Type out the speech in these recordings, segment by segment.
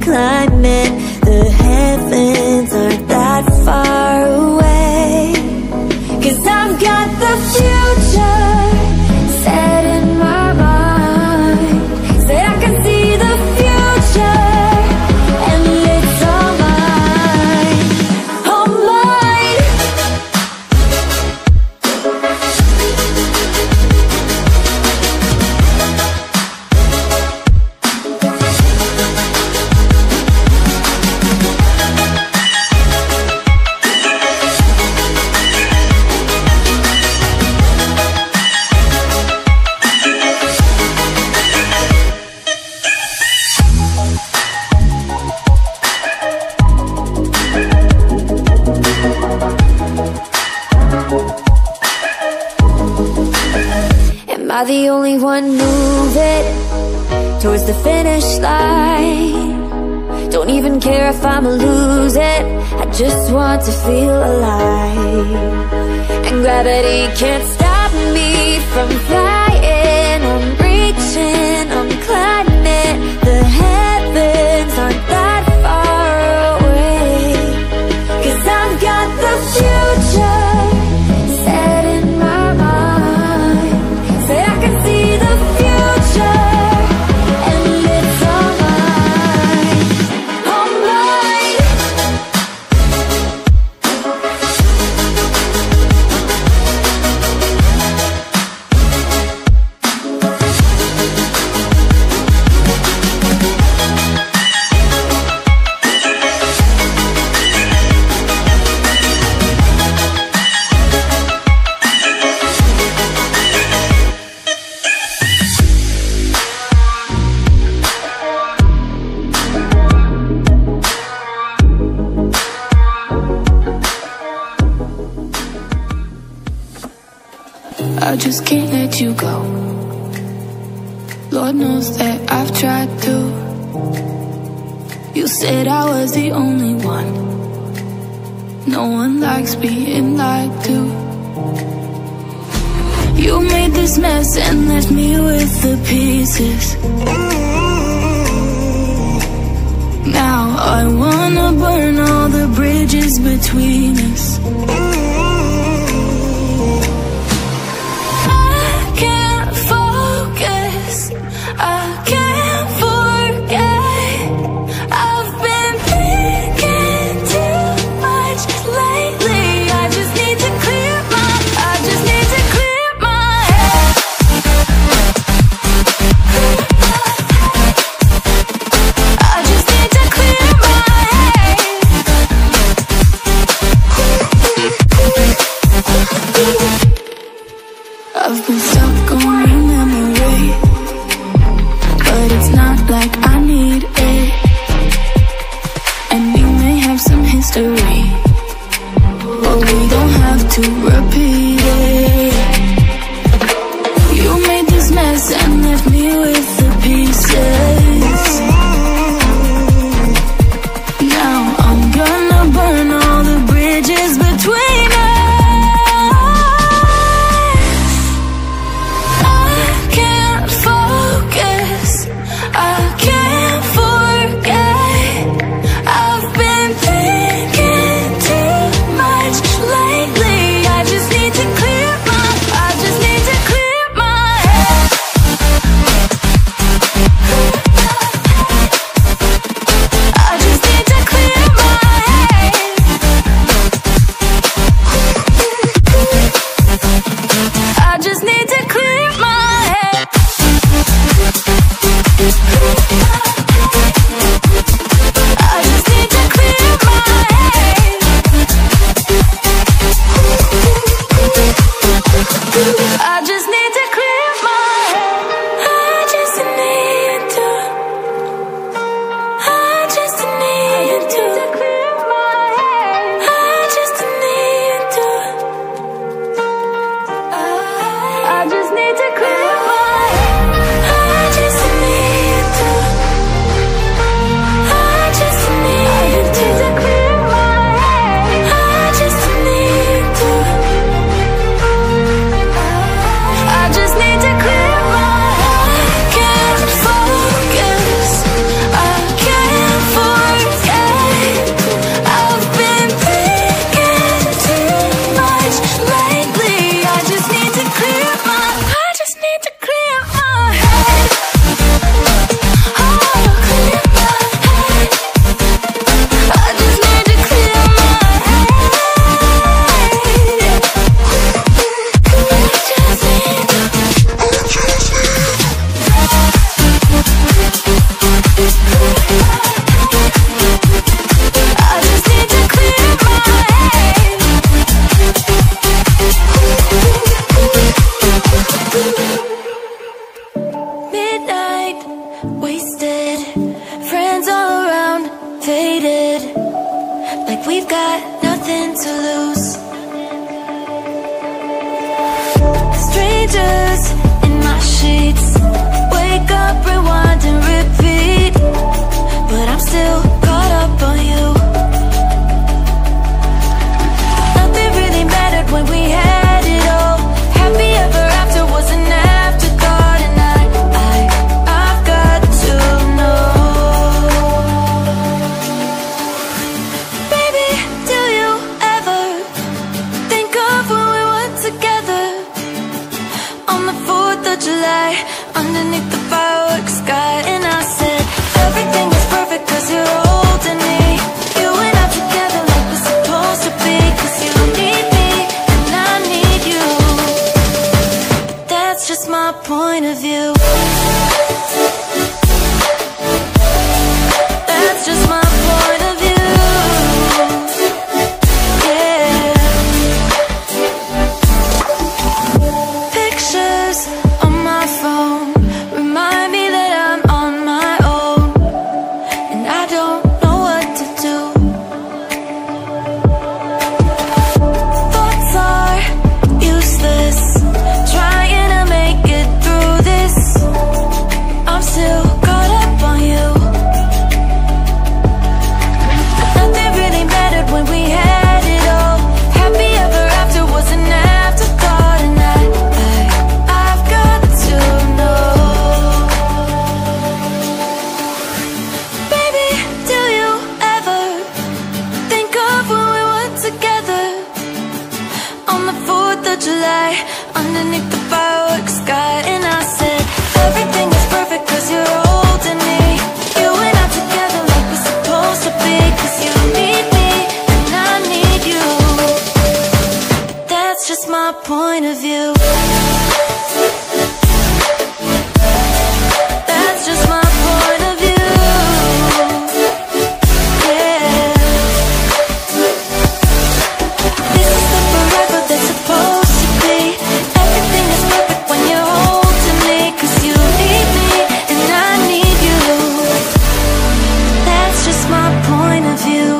climate. The heavens aren't that far away. 'Cause I've got the future set in my mind. Say I can see the future, and it's all mine, all mine. Am I the only one moving towards the finish line? Don't even care if I'ma lose it, I just want to feel alive. And gravity can't stop me from flying. I'm reaching, I'm climbing. The heavens aren't that far away. 'Cause I've got the future set in my mind. Say I can see the future, and it's all mine, all mine. I just can't let you go. Lord knows that I've tried to. You said I was the only one. No one likes being lied to. You made this mess and left me with the pieces. Now I wanna burn all the bridges between us. I can't forget. I've been thinking too much lately. I just need to clear my head. I just need to clear my head. I've been stuck on your memory, but it's not like I need it. And we may have some history, but we don't have to repeat it. You made this mess and left me with the pieces. Now I'm gonna burn all the bridges between us. I just need underneath the fireworks sky. And I said, everything is perfect cause you're holding me. You and I together like we're supposed to be. Cause you need me and I need you. That's just my point of view. That's just my point of view. Yeah. Pictures on my phone remind me that I'm on my own, and I don't know what to do. Thoughts are useless, trying to make it through this. I'm still caught up on you. Nothing really mattered when we had it all. Happy ever after was an afterthought. And I've got to know. Baby, do you ever think of when we were together on the 4th of July, underneath the fireworks sky? And I said, everything is perfect cause you're holding me. You and I together like we're supposed to be. Cause you need me and I need you. That's just my point of view. That's just my point of view. Yeah. This is the forever that's supposed to be. Everything is perfect when you're holding me. Cause you need me and I need you. That's just my point of view.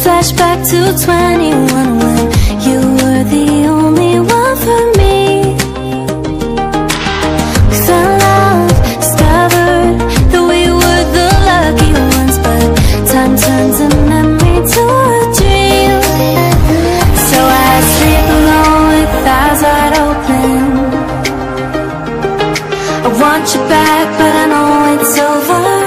Flashback to 21 when you were the only one for me. We fell in love, discovered that we were the lucky ones. But time turns a memory to a dream. So I sleep alone with eyes wide open. I want you back but I know it's over.